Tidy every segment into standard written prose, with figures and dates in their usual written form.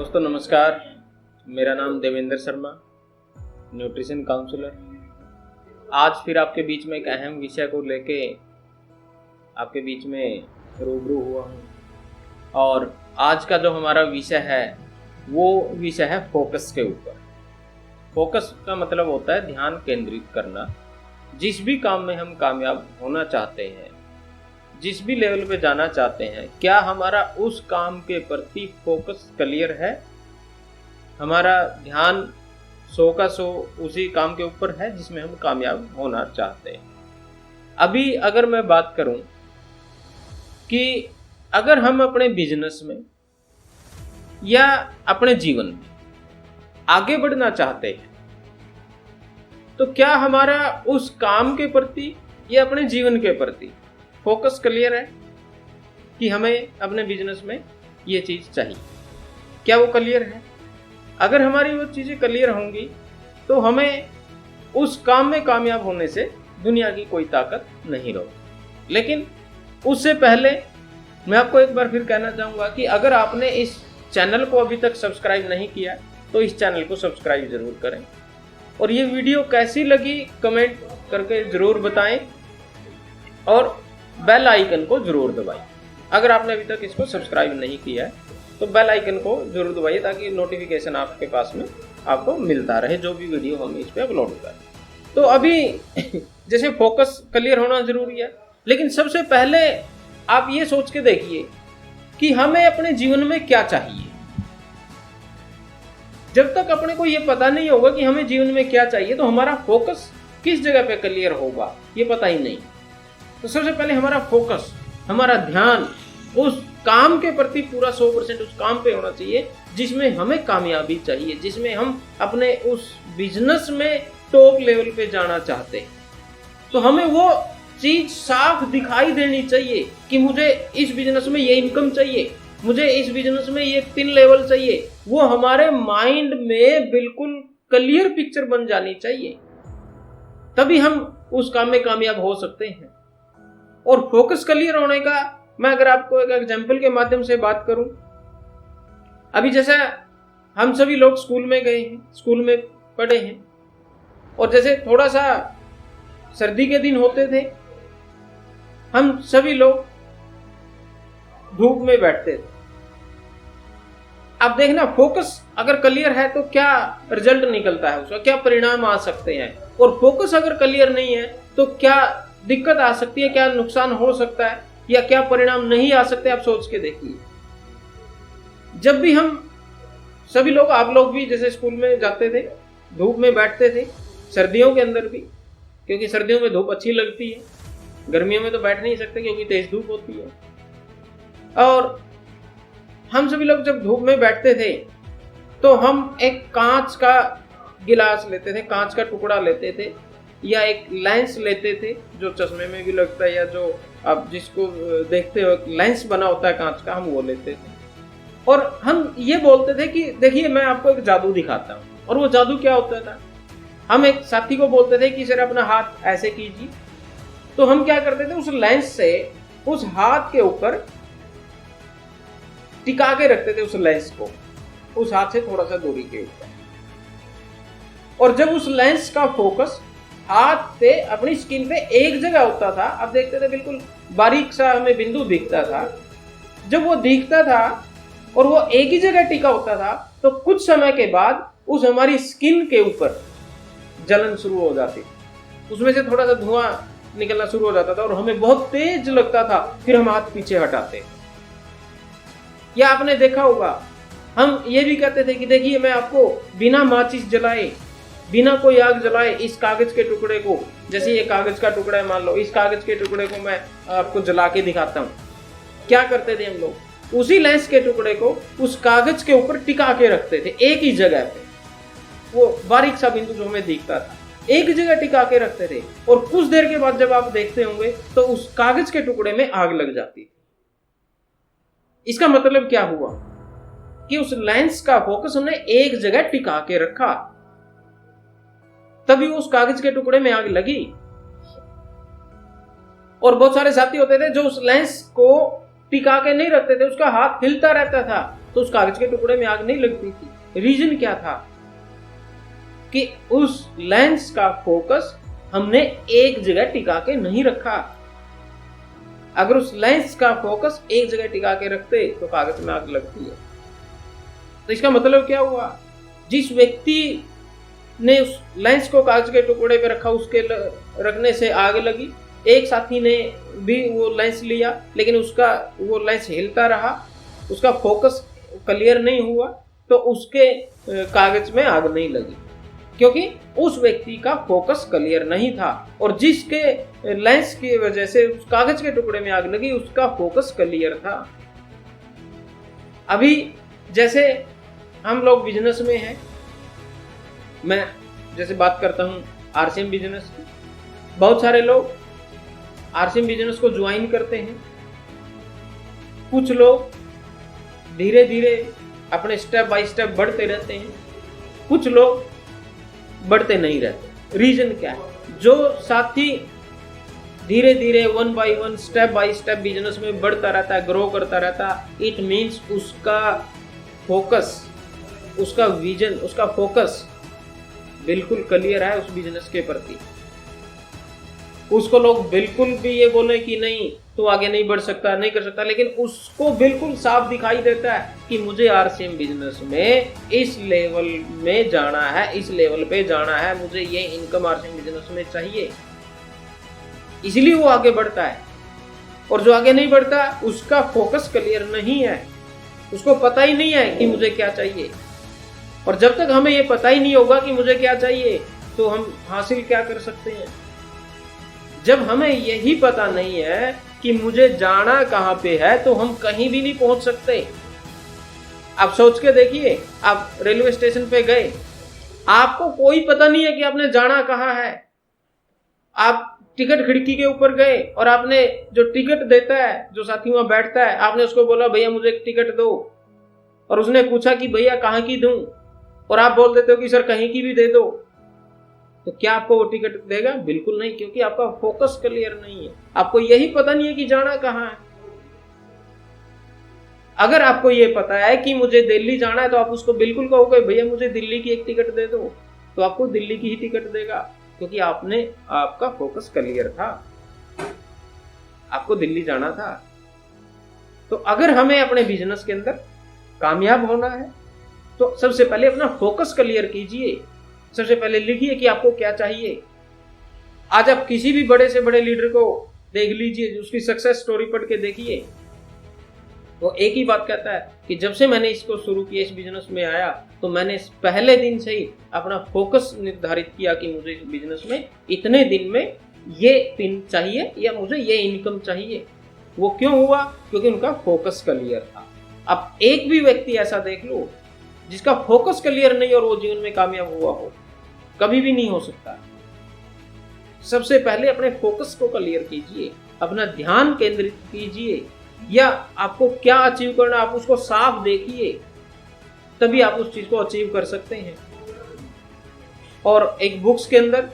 दोस्तों नमस्कार। मेरा नाम देवेंद्र शर्मा, न्यूट्रिशन काउंसलर। आज फिर आपके बीच में एक अहम विषय को लेके आपके बीच में रूबरू हुआ हूँ। और आज का जो हमारा विषय है वो विषय है फोकस के ऊपर। फोकस का मतलब होता है ध्यान केंद्रित करना। जिस भी काम में हम कामयाब होना चाहते हैं, जिस भी लेवल पे जाना चाहते हैं, क्या हमारा उस काम के प्रति फोकस क्लियर है? हमारा ध्यान 100 का 100 उसी काम के ऊपर है जिसमें हम कामयाब होना चाहते हैं। अभी अगर मैं बात करूं कि अगर हम अपने बिजनेस में या अपने जीवन में आगे बढ़ना चाहते हैं, तो क्या हमारा उस काम के प्रति या अपने जीवन के प्रति फोकस क्लियर है कि हमें अपने बिजनेस में ये चीज़ चाहिए? क्या वो क्लियर है? अगर हमारी वो चीज़ें क्लियर होंगी तो हमें उस काम में कामयाब होने से दुनिया की कोई ताकत नहीं रोक। लेकिन उससे पहले मैं आपको एक बार फिर कहना चाहूँगा कि अगर आपने इस चैनल को अभी तक सब्सक्राइब नहीं किया तो इस चैनल को सब्सक्राइब ज़रूर करें। और ये वीडियो कैसी लगी कमेंट करके ज़रूर बताएं और बेल आइकन को जरूर दबाइए। अगर आपने अभी तक इसको सब्सक्राइब नहीं किया है तो बेल आइकन को जरूर दबाइए ताकि नोटिफिकेशन आपके पास में आपको मिलता रहे जो भी वीडियो हम इस पे अपलोड करें। तो अभी जैसे फोकस क्लियर होना जरूरी है, लेकिन सबसे पहले आप ये सोच के देखिए कि हमें अपने जीवन में क्या चाहिए। जब तक अपने को ये पता नहीं होगा कि हमें जीवन में क्या चाहिए तो हमारा फोकस किस जगह पे क्लियर होगा ये पता ही नहीं। तो सबसे पहले हमारा फोकस, हमारा ध्यान उस काम के प्रति पूरा 100% उस काम पे होना चाहिए जिसमें हमें कामयाबी चाहिए, जिसमें हम अपने उस बिजनेस में टॉप लेवल पे जाना चाहते हैं। तो हमें वो चीज साफ दिखाई देनी चाहिए कि मुझे इस बिजनेस में ये इनकम चाहिए, मुझे इस बिजनेस में ये 3 लेवल चाहिए। वो हमारे माइंड में बिल्कुल क्लियर पिक्चर बन जानी चाहिए, तभी हम उस काम में कामयाब हो सकते हैं। और फोकस क्लियर होने का मैं अगर आपको एक एग्जांपल के माध्यम से बात करूं, अभी जैसे हम सभी लोग स्कूल में गए हैं, स्कूल में पढ़े हैं, और जैसे थोड़ा सा सर्दी के दिन होते थे, हम सभी लोग धूप में बैठते थे। अब देखना फोकस अगर क्लियर है तो क्या रिजल्ट निकलता है, उसका क्या परिणाम आ सकते हैं। और फोकस अगर क्लियर नहीं है तो क्या दिक्कत आ सकती है, क्या नुकसान हो सकता है या क्या परिणाम नहीं आ सकते, आप सोच के देखिए। जब भी हम सभी लोग, आप लोग भी जैसे स्कूल में जाते थे, धूप में बैठते थे, सर्दियों के अंदर भी, क्योंकि सर्दियों में धूप अच्छी लगती है, गर्मियों में तो बैठ नहीं सकते क्योंकि तेज धूप होती है। और हम सभी लोग जब धूप में बैठते थे तो हम एक कांच का गिलास लेते थे, कांच का टुकड़ा लेते थे या एक लेंस लेते थे जो चश्मे में भी लगता है, या जो आप जिसको देखते हो लेंस बना होता है कांच का, हम वो लेते थे। और हम ये बोलते थे कि देखिए मैं आपको एक जादू दिखाता हूँ। और वो जादू क्या होता था, हम एक साथी को बोलते थे कि सर अपना हाथ ऐसे कीजिए। तो हम क्या करते थे, उस लेंस से उस हाथ के ऊपर टिका के रखते थे, उस लेंस को उस हाथ से थोड़ा सा दूरी के ऊपर। और जब उस लेंस का फोकस हाथ से अपनी स्किन पे एक जगह होता था, अब देखते थे बिल्कुल बारीक सा हमें बिंदु दिखता था। जब वो दिखता था और वो एक ही जगह टिका होता था तो कुछ समय के बाद उस हमारी स्किन के ऊपर जलन शुरू हो जाती, उसमें से थोड़ा सा धुआं निकलना शुरू हो जाता था और हमें बहुत तेज लगता था। फिर हम हाथ पीछे हटाते। या आपने देखा होगा, हम ये भी कहते थे कि देखिए मैं आपको बिना माचिस जलाए, बिना कोई आग जलाए इस कागज के टुकड़े को, जैसे ये कागज का टुकड़ा है मान लो, इस कागज के टुकड़े को मैं आपको जला के दिखाता हूँ। क्या करते थे हम लोग, उसी लेंस के टुकड़े को उस कागज के ऊपर टिका के रखते थे एक ही जगह पे। वो बारीक सा बिंदु जो हमें दिखता था एक जगह टिका के रखते थे, और कुछ देर के बाद जब आप देखते होंगे तो उस कागज के टुकड़े में आग लग जाती थी। इसका मतलब क्या हुआ कि उस लेंस का फोकस हमने एक जगह टिका के रखा, तभी उस कागज के टुकड़े में आग लगी। और बहुत सारे साथी होते थे जो उस लेंस को टिका के नहीं रखते थे, उसका हाथ हिलता रहता था तो उस कागज के टुकड़े में आग नहीं लगती थी। रीजन क्या था कि उस लेंस का फोकस हमने एक जगह टिका के नहीं रखा। अगर उस लेंस का फोकस एक जगह टिका के रखते तो कागज में आग लगती है। तो इसका मतलब क्या हुआ, जिस व्यक्ति ने उस लेंस को कागज के टुकड़े पे रखा उसके रखने से आग लगी। एक साथी ने भी वो लेंस लिया लेकिन उसका वो लेंस हिलता रहा, उसका फोकस क्लियर नहीं हुआ, तो उसके कागज में आग नहीं लगी क्योंकि उस व्यक्ति का फोकस क्लियर नहीं था। और जिसके लेंस की वजह से उस कागज के टुकड़े में आग लगी उसका फोकस क्लियर था। अभी जैसे हम लोग बिजनेस में हैं, मैं जैसे बात करता हूं आरसीएम बिजनेस की, बहुत सारे लोग आरसीएम बिजनेस को ज्वाइन करते हैं। कुछ लोग धीरे धीरे अपने स्टेप बाय स्टेप बढ़ते रहते हैं, कुछ लोग बढ़ते नहीं रहते। रीजन क्या है, जो साथी धीरे धीरे one by one step by step business में बढ़ता रहता है, ग्रो करता रहता है, इट मीन्स उसका फोकस, उसका विजन, उसका फोकस बिल्कुल क्लियर है उस बिजनेस के प्रति। उसको लोग बिल्कुल भी ये बोले कि नहीं तो आगे नहीं बढ़ सकता, नहीं कर सकता, लेकिन उसको बिल्कुल साफ दिखाई देता है कि मुझे आरसीएम बिजनेस में इस लेवल में जाना है, इस लेवल पे जाना है, मुझे ये इनकम आरसीएम बिजनेस में चाहिए, इसलिए वो आगे बढ़ता है। और जो आगे नहीं बढ़ता उसका फोकस क्लियर नहीं है, उसको पता ही नहीं है कि मुझे क्या चाहिए। और जब तक हमें ये पता ही नहीं होगा कि मुझे क्या चाहिए तो हम हासिल क्या कर सकते हैं। जब हमें यही पता नहीं है कि मुझे जाना कहाँ पे है तो हम कहीं भी नहीं पहुंच सकते। आप सोच के देखिए, आप रेलवे स्टेशन पे गए, आपको कोई पता नहीं है कि आपने जाना कहाँ है। आप टिकट खिड़की के ऊपर गए और आपने जो टिकट देता है, जो साथी वहां बैठता है, आपने उसको बोला भैया मुझे एक टिकट दो, और उसने पूछा कि भैया कहाँ की दूं, और आप बोल देते हो कि सर कहीं की भी दे दो, तो क्या आपको वो टिकट देगा? बिल्कुल नहीं, क्योंकि आपका फोकस क्लियर नहीं है, आपको यही पता नहीं है कि जाना कहाँ है। अगर आपको ये पता है कि मुझे दिल्ली जाना है तो आप उसको बिल्कुल कहोगे भैया मुझे दिल्ली की एक टिकट दे दो, तो आपको दिल्ली की ही टिकट देगा, क्योंकि आपका फोकस क्लियर था, आपको दिल्ली जाना था। तो अगर हमें अपने बिजनेस के अंदर कामयाब होना है तो सबसे पहले अपना फोकस क्लियर कीजिए। सबसे पहले लिखिए कि आपको क्या चाहिए। आज आप किसी भी बड़े से बड़े लीडर को देख लीजिए, उसकी सक्सेस स्टोरी पढ़ के देखिए, वो एक ही बात कहता है कि जब से मैंने इसको शुरू किया, इस बिजनेस में आया, तो मैंने पहले दिन से ही अपना फोकस निर्धारित किया कि मुझे इस बिजनेस में इतने दिन में ये पिन चाहिए या मुझे ये इनकम चाहिए। वो क्यों हुआ? क्योंकि उनका फोकस क्लियर था। अब एक भी व्यक्ति ऐसा देख लो जिसका फोकस क्लियर नहीं और वो जीवन में कामयाब हुआ हो, कभी भी नहीं हो सकता। सबसे पहले अपने फोकस को क्लियर कीजिए, अपना ध्यान केंद्रित कीजिए, या आपको क्या अचीव करना आप उसको साफ देखिए, तभी आप उस चीज को अचीव कर सकते हैं। और एक बुक्स के अंदर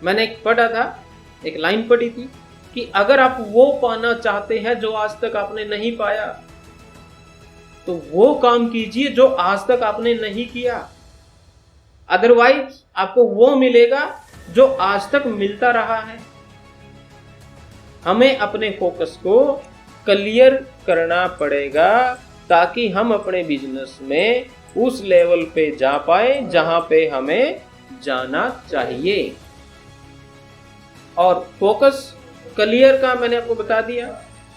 मैंने एक पढ़ा था, एक लाइन पढ़ी थी कि अगर आप वो पाना चाहते हैं जो आज तक आपने नहीं पाया, तो वो काम कीजिए जो आज तक आपने नहीं किया, अदरवाइज आपको वो मिलेगा जो आज तक मिलता रहा है। हमें अपने फोकस को क्लियर करना पड़ेगा ताकि हम अपने बिजनेस में उस लेवल पे जा पाए जहां पे हमें जाना चाहिए। और फोकस क्लियर का मैंने आपको बता दिया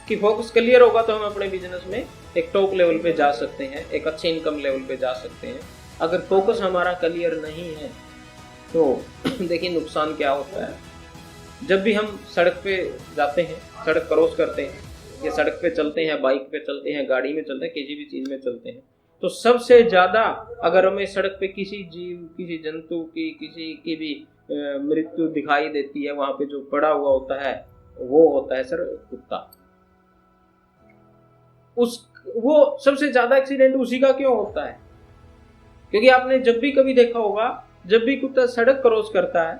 कि फोकस क्लियर होगा तो हम अपने बिजनेस में एक टॉप लेवल पे जा सकते हैं, एक अच्छे इनकम लेवल पे जा सकते हैं। अगर फोकस हमारा क्लियर नहीं है तो देखिए नुकसान क्या होता है। जब भी हम सड़क पे जाते हैं, सड़क क्रॉस करते हैं, या सड़क पे चलते हैं, बाइक पे चलते हैं, गाड़ी में चलते हैं, किसी भी चीज़ में चलते हैं, तो सबसे ज़्यादा अगर हमें सड़क पे किसी जीव, किसी जंतु की, किसी की भी मृत्यु दिखाई देती है, वहाँ पे जो पड़ा हुआ होता है वो होता है सर कुत्ता। वो सबसे ज़्यादा एक्सीडेंट उसी का क्यों होता है? क्योंकि आपने जब भी कभी देखा होगा, जब भी कुत्ता सड़क क्रॉस करता है,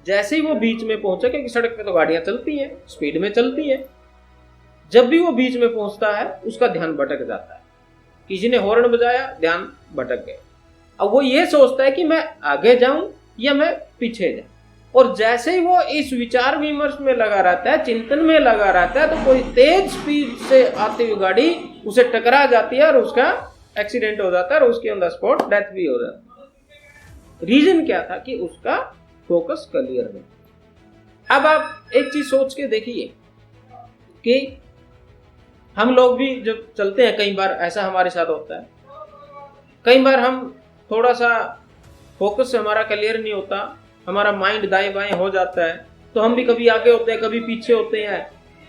जैसे ही वो बीच में पहुंचा, क्योंकि सड़क पे तो गाड़ियां चलती हैं, स्पीड में चलती हैं, जब भी वो बीच में पहुंचता है उसका ध्यान भटक जाता है। किसी ने हॉर्न बजाया, ध्यान भटक गया। अब वो ये सोचता है कि मैं आगे जाऊं या मैं पीछे जाऊं, और जैसे ही वो इस विचार विमर्श में लगा रहता है, चिंतन में लगा रहता है, तो कोई तेज स्पीड से आती हुई गाड़ी उसे टकरा जाती है और उसका एक्सीडेंट हो जाता है और उसकी ऑन द स्पॉट डेथ भी हो जाती है। रीजन क्या था कि उसका फोकस क्लियर नहीं। अब आप एक चीज सोच के देखिए कि हम लोग भी जब चलते हैं, कई बार ऐसा हमारे साथ होता है, कई बार हम थोड़ा सा फोकस हमारा क्लियर नहीं होता, हमारा माइंड दाएं बाएं हो जाता है, तो हम भी कभी आगे होते हैं, कभी पीछे होते हैं,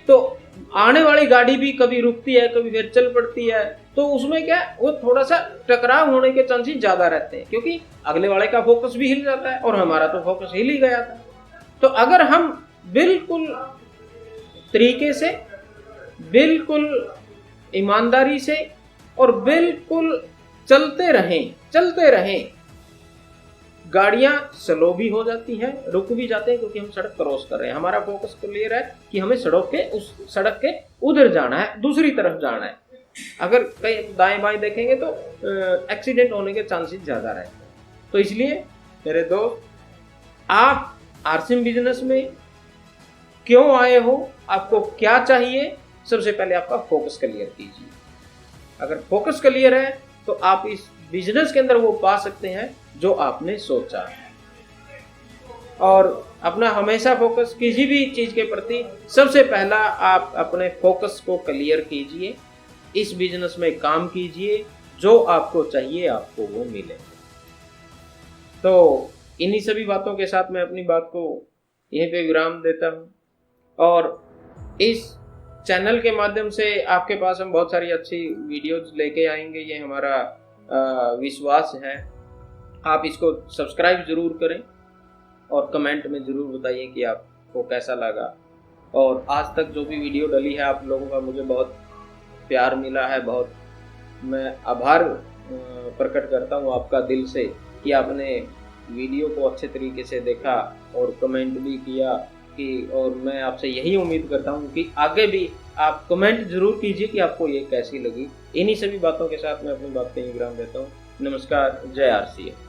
तो आने वाली गाड़ी भी कभी रुकती है, कभी फिर चल पड़ती है, तो उसमें क्या वो थोड़ा सा टकराव होने के चांसेस ज्यादा रहते हैं, क्योंकि अगले वाले का फोकस भी हिल जाता है और हमारा तो फोकस हिल ही गया था। तो अगर हम बिल्कुल तरीके से, बिल्कुल ईमानदारी से और बिल्कुल चलते रहें, गाड़ियां स्लो भी हो जाती हैं, रुक भी जाते हैं, क्योंकि हम सड़क क्रॉस कर रहे हैं, हमारा फोकस क्लियर है कि हमें सड़क के उधर जाना है, दूसरी तरफ जाना है। अगर कहीं दाएं बाएं देखेंगे तो एक्सीडेंट होने के चांसेस ज्यादा रहते हैं। तो इसलिए मेरे दोस्त, आप आरसीएम बिजनेस में क्यों आए हो, आपको क्या चाहिए, सबसे पहले आपका फोकस क्लियर कीजिए। अगर फोकस क्लियर है तो आप इस बिजनेस के अंदर वो पा सकते हैं जो आपने सोचा है। और अपना हमेशा फोकस किसी भी चीज के प्रति, सबसे पहला आप अपने फोकस को क्लियर कीजिए, इस बिजनेस में काम कीजिए, जो आपको चाहिए आपको वो मिले। तो इन्हीं सभी बातों के साथ मैं अपनी बात को यहीं पे विराम देता हूँ, और इस चैनल के माध्यम से आपके पास हम बहुत सारी अच्छी वीडियोज लेके आएंगे, ये हमारा विश्वास है। आप इसको सब्सक्राइब जरूर करें और कमेंट में जरूर बताइए कि आपको कैसा लगा। और आज तक जो भी वीडियो डली है, आप लोगों का मुझे बहुत प्यार मिला है, बहुत मैं आभार प्रकट करता हूँ आपका दिल से कि आपने वीडियो को अच्छे तरीके से देखा और कमेंट भी किया कि, और मैं आपसे यही उम्मीद करता हूँ कि आगे भी आप कमेंट जरूर कीजिए कि आपको ये कैसी लगी। इन्हीं सभी बातों के साथ मैं अपनी बात को विराम देता हूँ। नमस्कार, जय आरसीएम।